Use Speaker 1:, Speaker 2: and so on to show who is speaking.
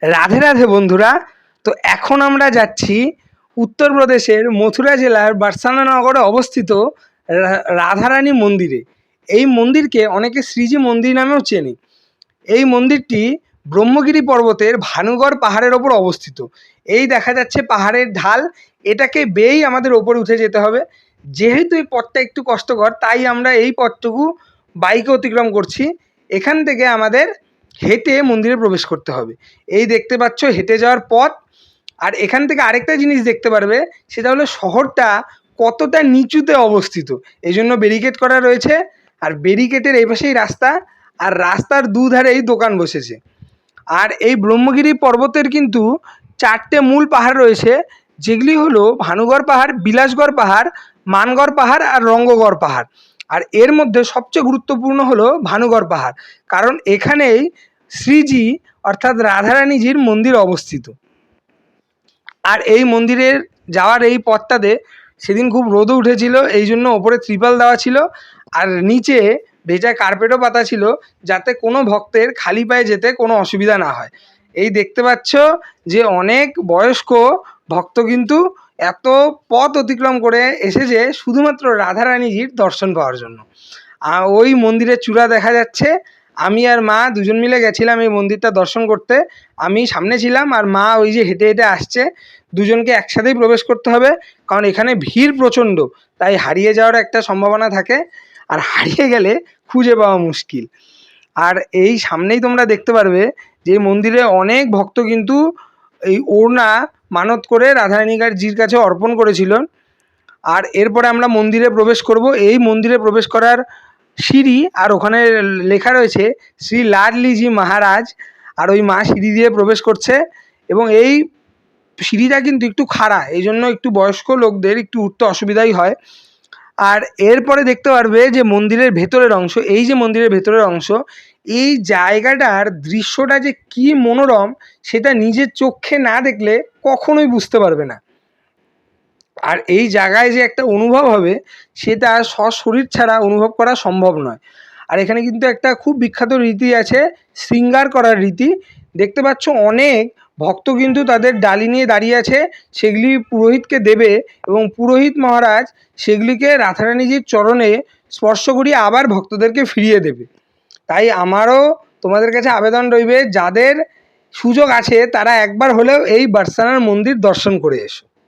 Speaker 1: রাধে রাধে বন্ধুরা। তো এখন আমরা যাচ্ছি উত্তরপ্রদেশের মথুরা জেলার বার্সানা নগরে অবস্থিত রাধারানী মন্দিরে। এই মন্দিরকে অনেকে শ্রীজি মন্দির নামেও চেনে। এই মন্দিরটি ব্রহ্মগিরি পর্বতের ভানুগড় পাহাড়ের ওপর অবস্থিত। এই দেখা যাচ্ছে পাহাড়ের ঢাল, এটাকে বেয়েই আমাদের ওপরে উঠে যেতে হবে। যেহেতু এই পথটা একটু কষ্টকর, তাই আমরা এই পথটুকু বাইকে অতিক্রম করছি। এখান থেকে আমাদের হেঁটে মন্দিরে প্রবেশ করতে হবে। এই দেখতে পাচ্ছ হেঁটে যাওয়ার পথ। আর এখান থেকে আরেকটা জিনিস দেখতে পারবে, সেটা হলো শহরটা কতটা নিচুতে অবস্থিত। এই জন্য ব্যারিকেড করা রয়েছে, আর ব্যারিকেডের এই পাশেই রাস্তা, আর রাস্তার দুধারেই দোকান বসেছে। আর এই ব্রহ্মগিরি পর্বতের কিন্তু 4টে মূল পাহাড় রয়েছে, যেগুলি হলো ভানুগড় পাহাড়, বিলাসগড় পাহাড়, মানগড় পাহাড় আর রঙ্গগড় পাহাড়। আর এর মধ্যে সবচেয়ে গুরুত্বপূর্ণ হলো ভানুগড় পাহাড়, কারণ এখানেই শ্রীজি অর্থাৎ রাধারানীজির মন্দির অবস্থিত। আর এই মন্দিরের যাওয়ার এই পথটাতে সেদিন খুব রোদও উঠেছিল, এই জন্য ওপরে ত্রিপল দেওয়া ছিল, আর নিচে ভেজা কার্পেটও পাতা ছিল, যাতে কোনো ভক্তের খালি পায়ে যেতে কোনো অসুবিধা না হয়। এই দেখতে পাচ্ছ যে অনেক বয়স্ক ভক্ত কিন্তু এত পথ অতিক্রম করে এসেছে শুধুমাত্র রাধারানীজির দর্শন পাওয়ার জন্য। ওই মন্দিরের চূড়া দেখা যাচ্ছে। আমি আর মা দুজন মিলে গেছিলাম এই মন্দিরটা দর্শন করতে। আমি সামনে ছিলাম, আর মা ওই যে হেঁটে হেঁটে আসছে। দুজনকে একসাথেই প্রবেশ করতে হবে, কারণ এখানে ভিড় প্রচণ্ড, তাই হারিয়ে যাওয়ার একটা সম্ভাবনা থাকে, আর হারিয়ে গেলে খুঁজে পাওয়া মুশকিল। আর এই সামনেই তোমরা দেখতে পারবে যে মন্দিরে অনেক ভক্ত কিন্তু এই ওড়না মানত করে রাধারানীজির কাছে অর্পণ করেছিল। আর এরপরে আমরা মন্দিরে প্রবেশ করব। এই মন্দিরে প্রবেশ করার সিঁড়ি, আর ওখানে লেখা রয়েছে শ্রী লাডলিজি মহারাজ, আর ওই মা সিঁড়ি দিয়ে প্রবেশ করছে। এবং এই সিঁড়িটা কিন্তু একটু খাড়া, এই জন্য একটু বয়স্ক লোকদের একটু উঠতে অসুবিধাই হয়। আর এরপরে দেখতে পারবে যে মন্দিরের ভেতরের অংশ, এই যে মন্দিরের ভেতরের অংশ, এই জায়গাটার দৃশ্যটা যে কি মনোরম, সেটা নিজের চোখে না দেখলে কখনোই বুঝতে পারবে না। আর এই জায়গায় যে একটা অনুভব হবে, সেটা সশরীর ছাড়া অনুভব করা সম্ভব নয়। আর এখানে কিন্তু একটা খুব বিখ্যাত রীতি আছে, শৃঙ্গার করার রীতি। দেখতে পাচ্ছ অনেক ভক্ত কিন্তু তাদের ডালি নিয়ে দাঁড়িয়ে আছে, সেগুলি পুরোহিতকে দেবে, এবং পুরোহিত মহারাজ সেগুলিকে রাধারানীজির চরণে স্পর্শ করিয়ে আবার ভক্তদেরকে ফিরিয়ে দেবে। তাই আমারও তোমাদের কাছে আবেদন রইবে, যাদের সুযোগ আছে তারা একবার হলেও এই বার্সানার মন্দির দর্শন করে এসো।